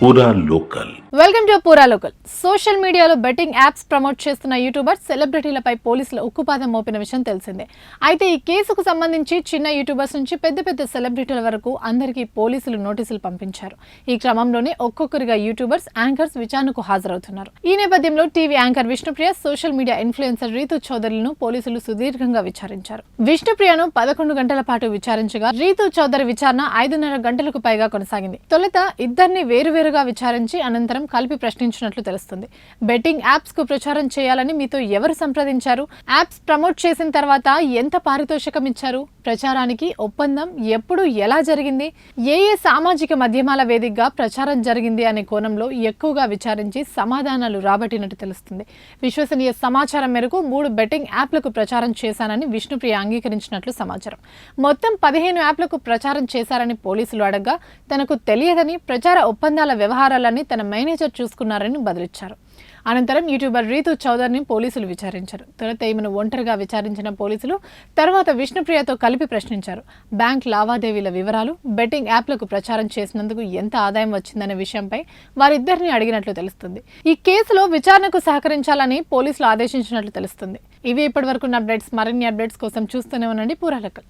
పూరా local. Welcome to పూరా local. Social మీడియాలో బెట్టింగ్ యాప్స్ ప్రమోట్ చేస్తున్న యూట్యూబర్స్, సెలబ్రిటీలపై పోలీసులు ఉక్కుపాదం మోపిన విషయం తెలిసిందే. అయితే ఈ కేసుకు సంబంధించి చిన్న యూట్యూబర్స్ నుంచి పెద్ద పెద్ద సెలబ్రిటీల వరకు అందరికీ పోలీసులు నోటీసులు పంపించారు. ఈ క్రమంలోనే ఒక్కొక్కరిగా యూట్యూబర్స్, యాంకర్స్ విచారణకు హాజరవుతున్నారు. ఈ నేపథ్యంలో TV anchor Vishnupriya, social media influencer Rithu చౌదరిలను పోలీసులు సుదీర్ఘంగా విచారించారు. విష్ణుప్రియను 11 గంటల పాటు విచారించగా, రీతు చౌదరి విచారణ 5.5 గంటలకు పైగా కొనసాగింది. తొలుత ఇద్దరిని వేరువేరుగా విచారించి అనంతరం కలిపి ప్రశ్నించినట్లు తెలుస్తుంది. బెట్టింగ్ యాప్స్ కు ప్రచారం చేయాలని మీతో ఎవరు సంప్రదించారు? యాప్స్ ప్రమోట్ చేసిన తర్వాత ఎంత పారితోషికం ఇచ్చారు? ప్రచారానికి ఒప్పందం ఎప్పుడు, ఎలా జరిగింది? ఏ సామాజిక మాధ్యమాల వేదికగా ప్రచారం జరిగింది అనే కోణంలో ఎక్కువగా విచారించి సమాధానాలు రాబట్టినట్టు తెలుస్తుంది. విశ్వసనీయ సమాచారం మేరకు 3 బెట్టింగ్ యాప్లకు ప్రచారం చేశానని విష్ణుప్రియ అంగీకరించినట్లు సమాచారం. మొత్తం 15 యాప్లకు ప్రచారం చేశారని పోలీసులు అడగ్గా, తనకు తెలియదని, ప్రచార ఒప్పందాల వ్యవహారాలన్నీ తన మేనేజర్ చూసుకున్నారని బదిలిచ్చారు. అనంతరం యూట్యూబర్ రీతు చౌదరిని పోలీసులు విచారించారు. తొలుత ఈమెను ఒంటరిగా విచారించిన పోలీసులు తర్వాత విష్ణుప్రియతో కలిపి ప్రశ్నించారు. బ్యాంక్ లావాదేవీల వివరాలు, బెట్టింగ్ యాప్లకు ప్రచారం చేసినందుకు ఎంత ఆదాయం వచ్చిందనే విషయంపై వారిద్దరిని అడిగినట్లు తెలుస్తుంది. ఈ కేసులో విచారణకు సహకరించాలని పోలీసులు ఆదేశించినట్లు తెలుస్తుంది. ఇవి ఇప్పటివరకు అప్డేట్స్. మరిన్ని అప్డేట్స్ కోసం చూస్తూనే ఉండండి పూరా లోకల్.